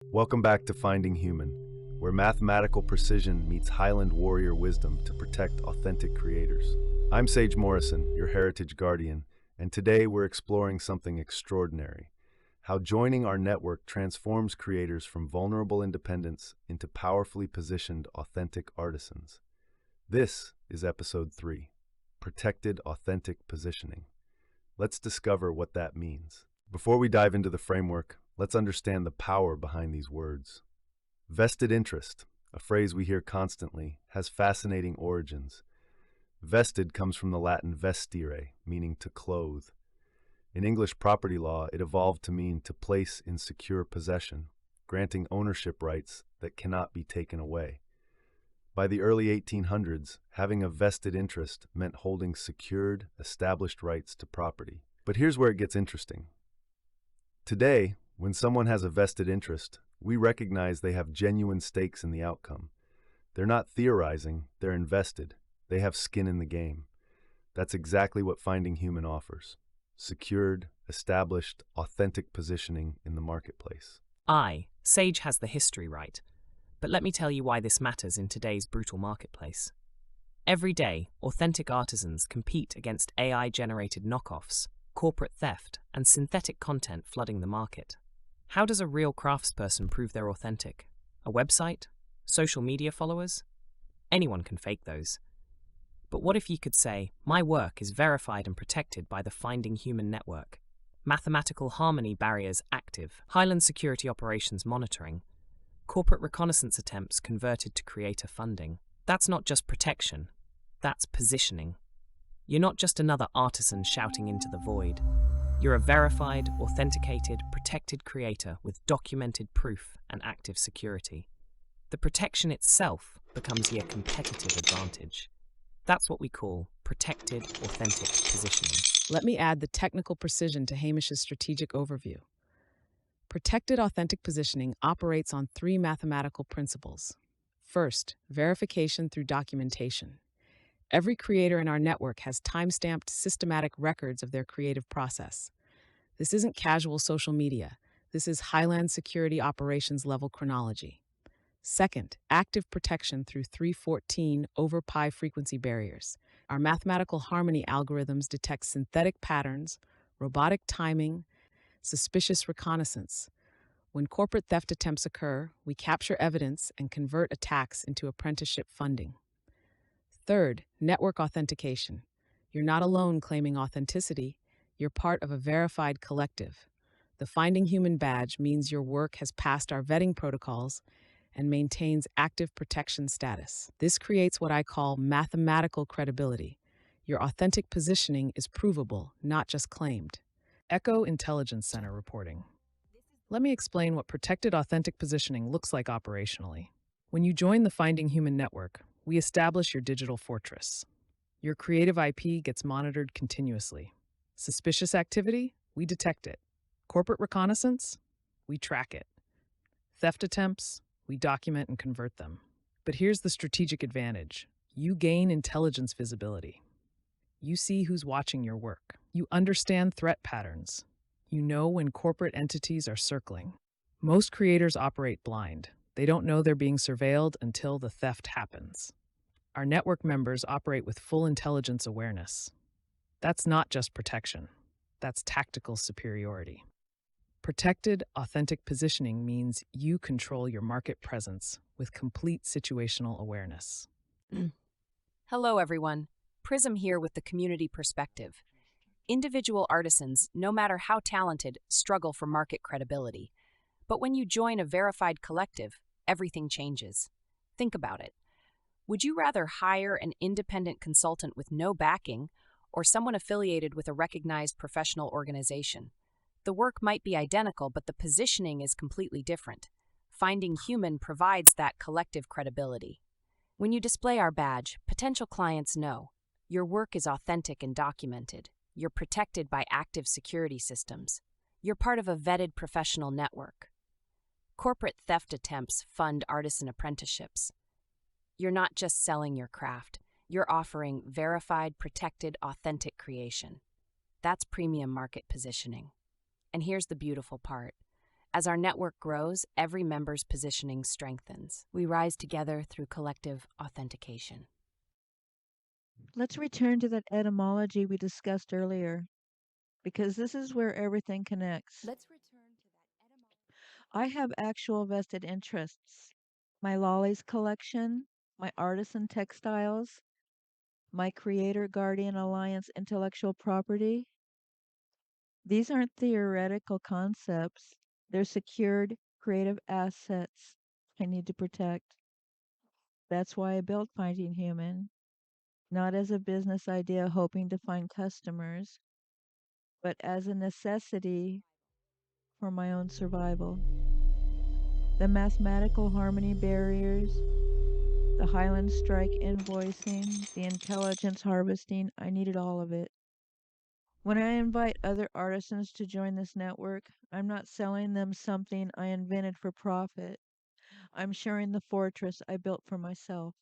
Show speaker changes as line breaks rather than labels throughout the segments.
Welcome back to Finding Human, where mathematical precision meets Highland warrior wisdom to protect authentic creators. I'm Sage Morrison, your heritage guardian, and today we're exploring something extraordinary: how joining our network transforms creators from vulnerable independents into powerfully positioned authentic artisans. This is episode 3, Protected Authentic Positioning. Let's discover what that means. Before we dive into the framework, let's understand the power behind these words. Vested interest, a phrase we hear constantly, has fascinating origins. Vested comes from the Latin vestire, meaning to clothe. In English property law, it evolved to mean to place in secure possession, granting ownership rights that cannot be taken away. By the early 1800s, having a vested interest meant holding secured, established rights to property. But here's where it gets interesting. Today, when someone has a vested interest, we recognize they have genuine stakes in the outcome. They're not theorizing, they're invested. They have skin in the game. That's exactly what Finding Human offers: secured, established, authentic positioning in the marketplace.
Sage has the history right, but let me tell you why this matters in today's brutal marketplace. Every day, authentic artisans compete against AI-generated knockoffs, corporate theft, and synthetic content flooding the market. How does a real craftsperson prove they're authentic? A website? Social media followers? Anyone can fake those. But what if you could say, my work is verified and protected by the Finding Human network? Mathematical harmony barriers active, Highland security operations monitoring, corporate reconnaissance attempts converted to creator funding. That's not just protection, that's positioning. You're not just another artisan shouting into the void. You're a verified, authenticated, protected creator with documented proof and active security. The protection itself becomes your competitive advantage. That's what we call protected, authentic positioning.
Let me add the technical precision to Hamish's strategic overview. Protected authentic positioning operates on 3 mathematical principles. First, verification through documentation. Every creator in our network has time-stamped systematic records of their creative process. This isn't casual social media. This is Highland security operations level chronology. Second, active protection through 314 over pi frequency barriers. Our mathematical harmony algorithms detect synthetic patterns, robotic timing, suspicious reconnaissance. When corporate theft attempts occur, we capture evidence and convert attacks into apprenticeship funding. Third, network authentication. You're not alone claiming authenticity. You're part of a verified collective. The Finding Human badge means your work has passed our vetting protocols and maintains active protection status. This creates what I call mathematical credibility. Your authentic positioning is provable, not just claimed. Echo Intelligence Center reporting. Let me explain what protected authentic positioning looks like operationally. When you join the Finding Human network, we establish your digital fortress. Your creative IP gets monitored continuously. Suspicious activity? We detect it. Corporate reconnaissance? We track it. Theft attempts? We document and convert them. But here's the strategic advantage. You gain intelligence visibility. You see who's watching your work. You understand threat patterns. You know when corporate entities are circling. Most creators operate blind. They don't know they're being surveilled until the theft happens. Our network members operate with full intelligence awareness. That's not just protection. That's tactical superiority. Protected, authentic positioning means you control your market presence with complete situational awareness.
Hello, everyone. Prism here with the community perspective. Individual artisans, no matter how talented, struggle for market credibility. But when you join a verified collective, everything changes. Think about it. Would you rather hire an independent consultant with no backing or someone affiliated with a recognized professional organization? The work might be identical, but the positioning is completely different. Finding Human provides that collective credibility. When you display our badge, potential clients know your work is authentic and documented. You're protected by active security systems. You're part of a vetted professional network. Corporate theft attempts fund artisan apprenticeships. You're not just selling your craft. You're offering verified, protected, authentic creation. That's premium market positioning. And here's the beautiful part. As our network grows, every member's positioning strengthens. We rise together through collective authentication.
Let's return to that etymology we discussed earlier, because this is where everything connects. I have actual vested interests. My lollies collection, my artisan textiles, my Creator Guardian Alliance intellectual property. These aren't theoretical concepts. They're secured creative assets I need to protect. That's why I built Finding Human, not as a business idea hoping to find customers, but as a necessity for my own survival. The mathematical harmony barriers, the Highland Strike invoicing, the intelligence harvesting, I needed all of it. When I invite other artisans to join this network, I'm not selling them something I invented for profit. I'm sharing the fortress I built for myself.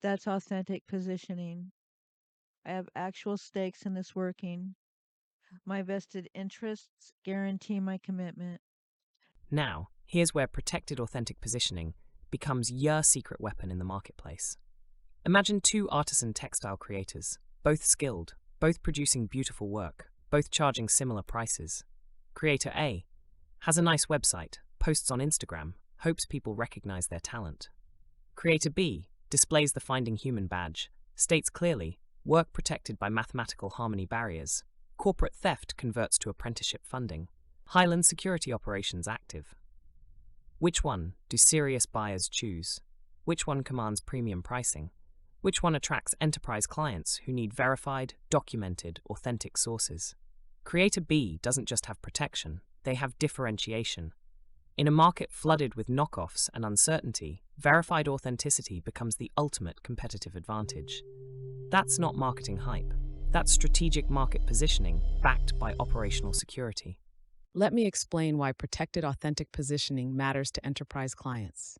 That's authentic positioning. I have actual stakes in this working. My vested interests guarantee my commitment.
Now, here's where protected authentic positioning becomes your secret weapon in the marketplace. Imagine two artisan textile creators, both skilled, both producing beautiful work, both charging similar prices. Creator A has a nice website, posts on Instagram, hopes people recognize their talent. Creator B displays the Finding Human badge, states clearly, work protected by mathematical harmony barriers. Corporate theft converts to apprenticeship funding. Highland security operations active. Which one do serious buyers choose? Which one commands premium pricing? Which one attracts enterprise clients who need verified, documented, authentic sources? Creator B doesn't just have protection, they have differentiation. In a market flooded with knockoffs and uncertainty, verified authenticity becomes the ultimate competitive advantage. That's not marketing hype. That's strategic market positioning backed by operational security.
Let me explain why protected authentic positioning matters to enterprise clients.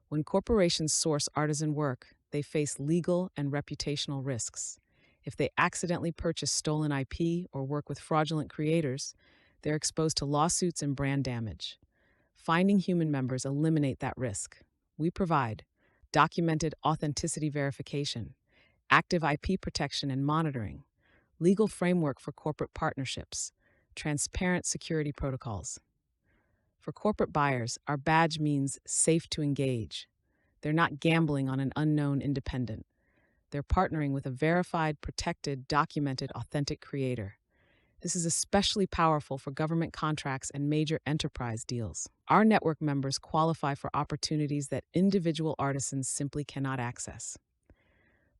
When corporations source artisan work, they face legal and reputational risks. If they accidentally purchase stolen IP or work with fraudulent creators, they're exposed to lawsuits and brand damage. Finding Human members eliminate that risk. We provide documented authenticity verification, active IP protection and monitoring, legal framework for corporate partnerships, transparent security protocols. For corporate buyers, our badge means safe to engage. They're not gambling on an unknown independent. They're partnering with a verified, protected, documented, authentic creator. This is especially powerful for government contracts and major enterprise deals. Our network members qualify for opportunities that individual artisans simply cannot access.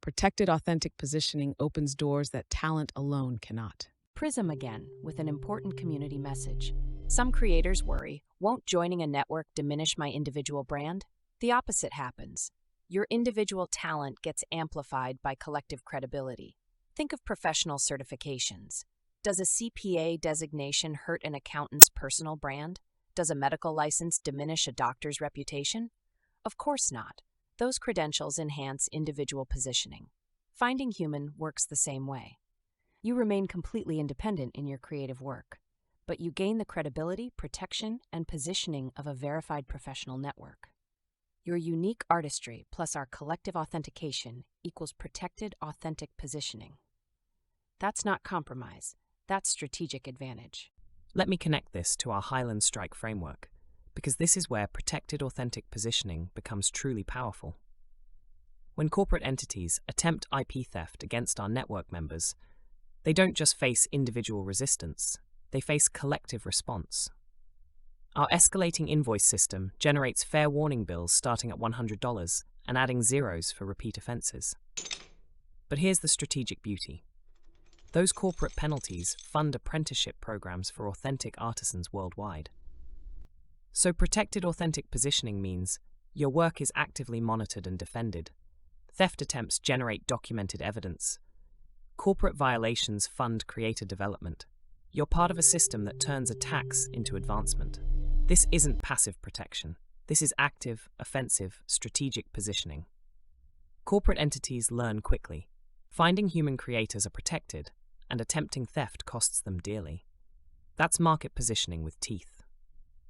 Protected authentic positioning opens doors that talent alone cannot.
Prism again with an important community message. Some creators worry, won't joining a network diminish my individual brand? The opposite happens. Your individual talent gets amplified by collective credibility. Think of professional certifications. Does a CPA designation hurt an accountant's personal brand? Does a medical license diminish a doctor's reputation? Of course not. Those credentials enhance individual positioning. Finding Human works the same way. You remain completely independent in your creative work, but you gain the credibility, protection, and positioning of a verified professional network. Your unique artistry plus our collective authentication equals protected, authentic positioning. That's not compromise. That's strategic advantage.
Let me connect this to our Highland Strike framework, because this is where protected authentic positioning becomes truly powerful. When corporate entities attempt IP theft against our network members, they don't just face individual resistance, they face collective response. Our escalating invoice system generates fair warning bills starting at $100 and adding zeros for repeat offenses. But here's the strategic beauty. Those corporate penalties fund apprenticeship programs for authentic artisans worldwide. So protected authentic positioning means your work is actively monitored and defended. Theft attempts generate documented evidence. Corporate violations fund creator development. You're part of a system that turns attacks into advancement. This isn't passive protection. This is active, offensive, strategic positioning. Corporate entities learn quickly. Finding Human creators are protected, and attempting theft costs them dearly. That's market positioning with teeth.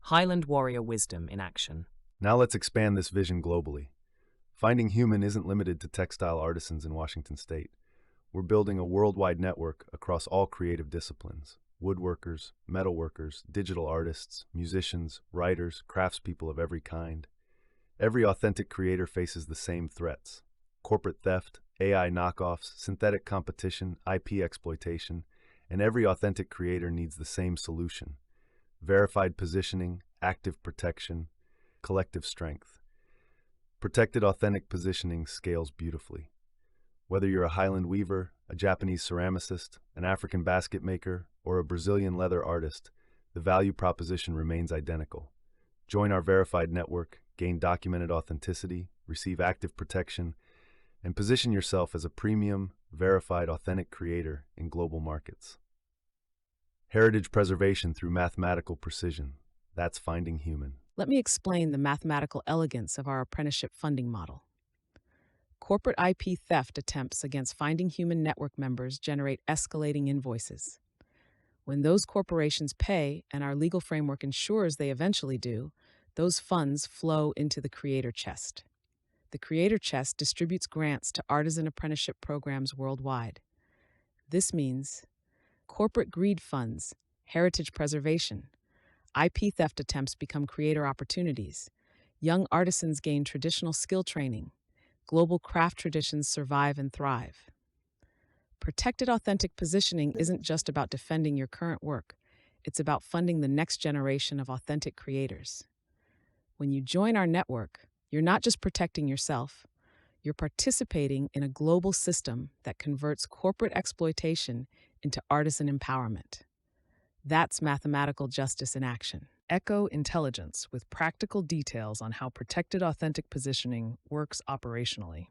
Highland warrior wisdom in action.
Now let's expand this vision globally. Finding Human isn't limited to textile artisans in Washington state. We're building a worldwide network across all creative disciplines: woodworkers, metalworkers, digital artists, musicians, writers, craftspeople of every kind. Every authentic creator faces the same threats: corporate theft, AI knockoffs, synthetic competition, IP exploitation, and every authentic creator needs the same solution: verified positioning, active protection, collective strength. Protected authentic positioning scales beautifully. Whether you're a Highland weaver, a Japanese ceramicist, an African basket maker, or a Brazilian leather artist, the value proposition remains identical. Join our verified network, gain documented authenticity, receive active protection, and position yourself as a premium, verified, authentic creator in global markets. Heritage preservation through mathematical precision. That's Finding Human.
Let me explain the mathematical elegance of our apprenticeship funding model. Corporate IP theft attempts against Finding Human network members generate escalating invoices. When those corporations pay, and our legal framework ensures they eventually do, those funds flow into the creator chest. The creator chest distributes grants to artisan apprenticeship programs worldwide. This means corporate greed funds, heritage preservation. IP theft attempts become creator opportunities. Young artisans gain traditional skill training. Global craft traditions survive and thrive. Protected authentic positioning isn't just about defending your current work. It's about funding the next generation of authentic creators. When you join our network, you're not just protecting yourself, you're participating in a global system that converts corporate exploitation into artisan empowerment. That's mathematical justice in action. Echo intelligence with practical details on how protected authentic positioning works operationally.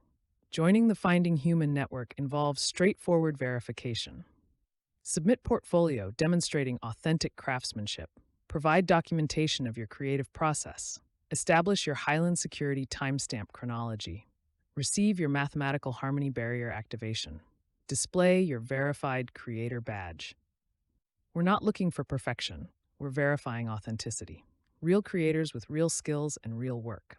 Joining the Finding Human network involves straightforward verification. Submit portfolio demonstrating authentic craftsmanship. Provide documentation of your creative process. Establish your Highland Security timestamp chronology. Receive your mathematical harmony barrier activation. Display your verified creator badge. We're not looking for perfection. We're verifying authenticity. Real creators with real skills and real work.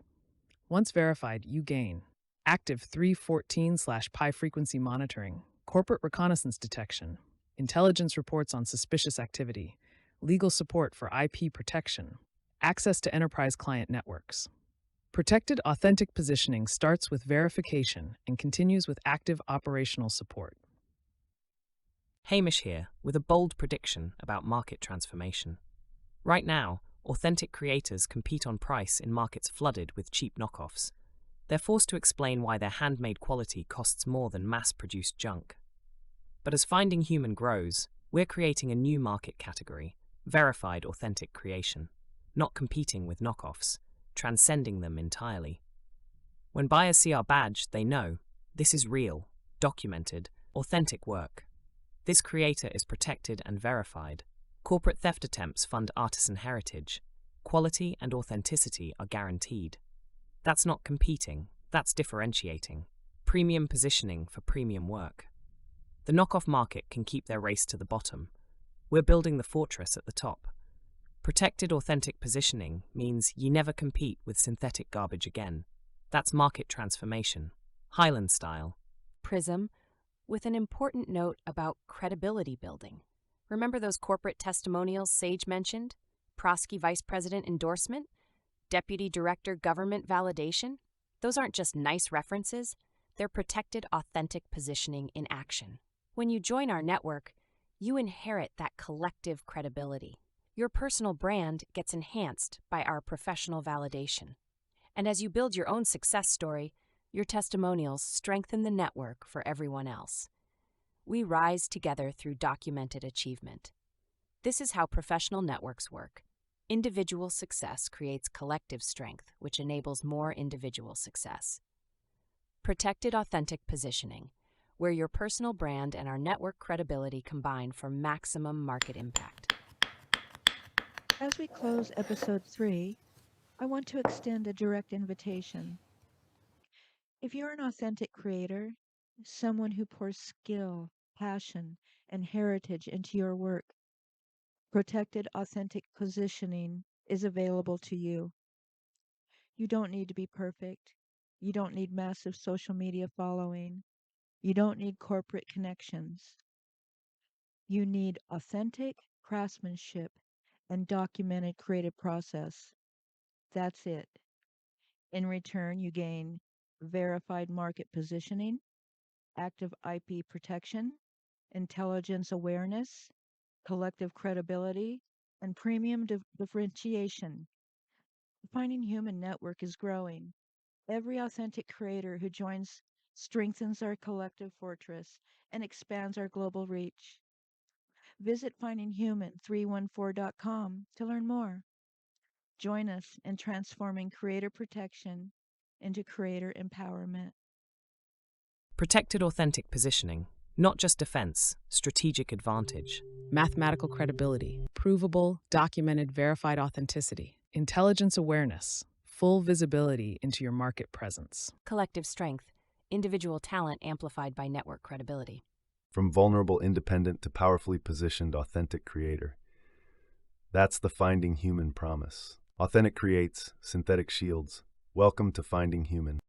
Once verified, you gain active 314/pi frequency monitoring, corporate reconnaissance detection, intelligence reports on suspicious activity, legal support for IP protection, access to enterprise client networks. Protected authentic positioning starts with verification and continues with active operational support.
Hamish here with a bold prediction about market transformation. Right now, authentic creators compete on price in markets flooded with cheap knockoffs. They're forced to explain why their handmade quality costs more than mass-produced junk. But as Finding Human grows, we're creating a new market category: verified authentic creation, not competing with knockoffs, transcending them entirely. When buyers see our badge, they know this is real, documented, authentic work. This creator is protected and verified. Corporate theft attempts fund artisan heritage. Quality and authenticity are guaranteed. That's not competing, that's differentiating. Premium positioning for premium work. The knockoff market can keep their race to the bottom. We're building the fortress at the top. Protected authentic positioning means you never compete with synthetic garbage again. That's market transformation. Highland style.
Prism, with an important note about credibility building. Remember those corporate testimonials Sage mentioned? Prosky Vice President endorsement? Deputy Director Government validation? Those aren't just nice references, they're protected authentic positioning in action. When you join our network, you inherit that collective credibility. Your personal brand gets enhanced by our professional validation. And as you build your own success story, your testimonials strengthen the network for everyone else. We rise together through documented achievement. This is how professional networks work. Individual success creates collective strength, which enables more individual success. Protected authentic positioning, where your personal brand and our network credibility combine for maximum market impact.
As we close episode 3, I want to extend a direct invitation. If you're an authentic creator, someone who pours skill, passion, and heritage into your work, protected authentic positioning is available to you. You don't need to be perfect. You don't need massive social media following. You don't need corporate connections. You need authentic craftsmanship and documented creative process. That's it. In return, you gain verified market positioning, active IP protection, intelligence awareness, collective credibility, and premium differentiation. The Finding Human network is growing. Every authentic creator who joins strengthens our collective fortress and expands our global reach. Visit findinghuman314.com to learn more. Join us in transforming creator protection into creator empowerment.
Protected authentic positioning, not just defense, strategic advantage.
Mathematical credibility, provable, documented, verified authenticity, intelligence awareness, full visibility into your market presence.
Collective strength, individual talent amplified by network credibility.
From vulnerable independent to powerfully positioned authentic creator. That's the Finding Human promise. Authentic creates, synthetic shields. Welcome to Finding Human.